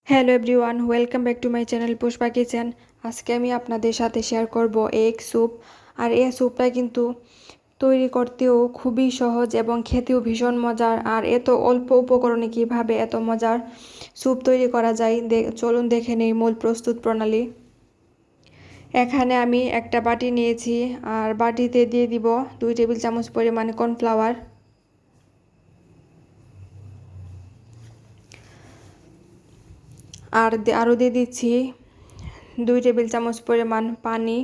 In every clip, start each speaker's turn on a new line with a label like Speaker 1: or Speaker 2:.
Speaker 1: Hello everyone, welcome back to my channel Pushpa kitchen. আজকে আমি আপনাদের সাথে শেয়ার করব এগ স্যুপ। আর এই স্যুপটা কিন্তু তৈরি করতেও খুবই সহজ এবং খেতেও ভীষণ মজার। আর এত অল্প উপকরণে কিভাবে এত মজার স্যুপ তৈরি করা যায় চলুন দেখে নেই মূল প্রস্তুত প্রণালী। এখানে আমি একটা বাটি নিয়েছি আর বাটিতে দিয়ে দিব 2 টেবিল চামচ পরিমাণে কর্নফ্লাওয়ার। আরও দিয়ে দিচ্ছি 2 টেবিল চামচ পরিমাণ পানি।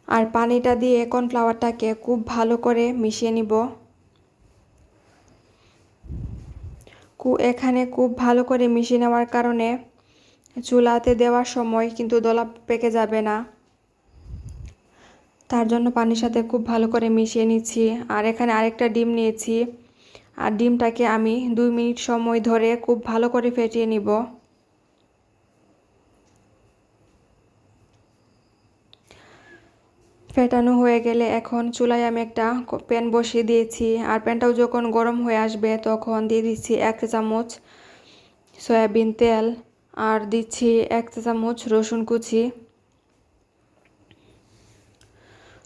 Speaker 1: আর পানিটা দিয়ে কর্নফ্লাওয়ারটাকে খুব ভালো করে মিশিয়ে নিব। এখানে খুব ভালো করে মিশিয়ে নেওয়ার কারণে চুলাতে দেওয়ার সময় কিন্তু দলা পেকে যাবে না, তার জন্য পানির সাথে খুব ভালো করে মিশিয়ে নিচ্ছি। আর এখানে আরেকটা ডিম নিয়েছি আর ডিমটাকে আমি 2 মিনিট সময় ধরে খুব ভালো করে ফেটিয়ে নিব। ফেটানো হয়ে গেলে এখন চুলায় আমি একটা প্যান বসিয়ে দিয়েছি। আর প্যানটাও যখন গরম হয়ে আসবে তখন দিয়ে দিচ্ছি 1 চা চামচ সয়াবিন তেল আর দিচ্ছি 1 চা চামচ রসুন কুচি।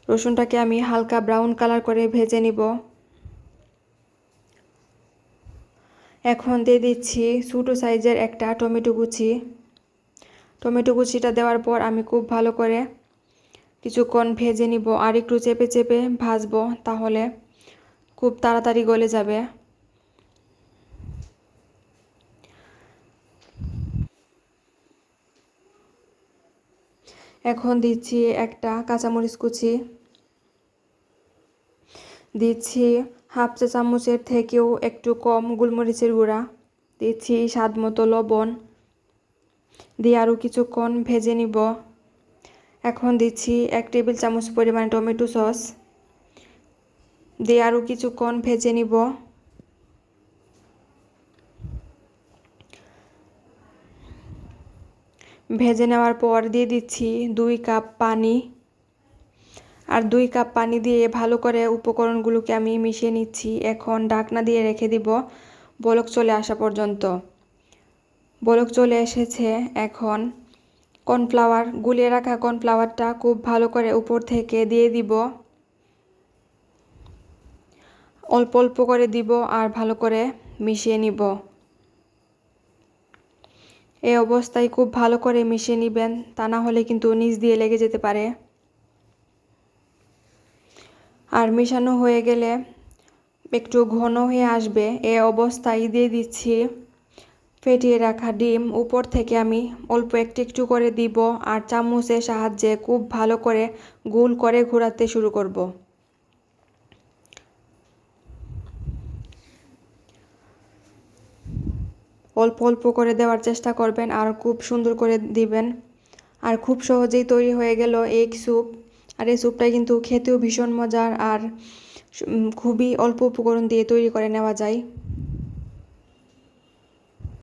Speaker 1: রসুনটাকে আমি হালকা ব্রাউন কালার করে ভেজে নিব। এখন দিয়ে দিচ্ছি ছোটো সাইজের একটা টমেটো কুচি। টমেটো কুচিটা দেওয়ার পর আমি খুব ভালো করে কিছুক্ষণ ভেজে নিব আর একটু চেপে চেপে ভাজবো, তাহলে খুব তাড়াতাড়ি গলে যাবে। এখন দিচ্ছি একটা কাঁচামরিচ কুচি, দিচ্ছি হাফ চা চামচের থেকেও একটু কম গোলমরিচের গুঁড়া, দিচ্ছি স্বাদ মতো লবণ দিয়ে আরও কিছুক্ষণ ভেজে নিব। এখন দিচ্ছি 1 টেবিল চামচ পরিমাণ টমেটো সস দিয়ে আরও কিছুক্ষণ ভেজে নিব। ভেজে নেওয়ার পর দিয়ে দিচ্ছি 2 কাপ পানি। আর 2 কাপ পানি দিয়ে ভালো করে উপকরণগুলোকে আমি মিশিয়ে নিচ্ছি। এখন ঢাকনা দিয়ে রেখে দিব বলক চলে আসা পর্যন্ত। বলক চলে এসেছে। এখন গুলিয়ে রাখা কর্নফ্লাওয়ারটা খুব ভালো করে উপর থেকে দিয়ে দিব, অল্প অল্প করে দিব আর ভালো করে মিশিয়ে নিব। এই অবস্থায় খুব ভালো করে মিশিয়ে নেবেন, তা না হলে কিন্তু নিচ দিয়ে লেগে যেতে পারে। আর মেশানো হয়ে গেলে একটু ঘন হয়ে আসবে, এই অবস্থায় দিয়ে দিচ্ছি ফেটিয়ে রাখা ডিম। উপর থেকে আমি অল্প একটু একটু করে দিব আর চামচের সাহায্যে খুব ভালো করে গোল করে ঘোরাতে শুরু করব। অল্প অল্প করে দেওয়ার চেষ্টা করবেন আর খুব সুন্দর করে দিবেন। আর খুব সহজেই তৈরি হয়ে গেল এগ স্যুপ। আর এই স্যুপটা কিন্তু খেতেও ভীষণ মজার আর খুবই অল্প উপকরণ দিয়ে তৈরি করে নেওয়া যায়।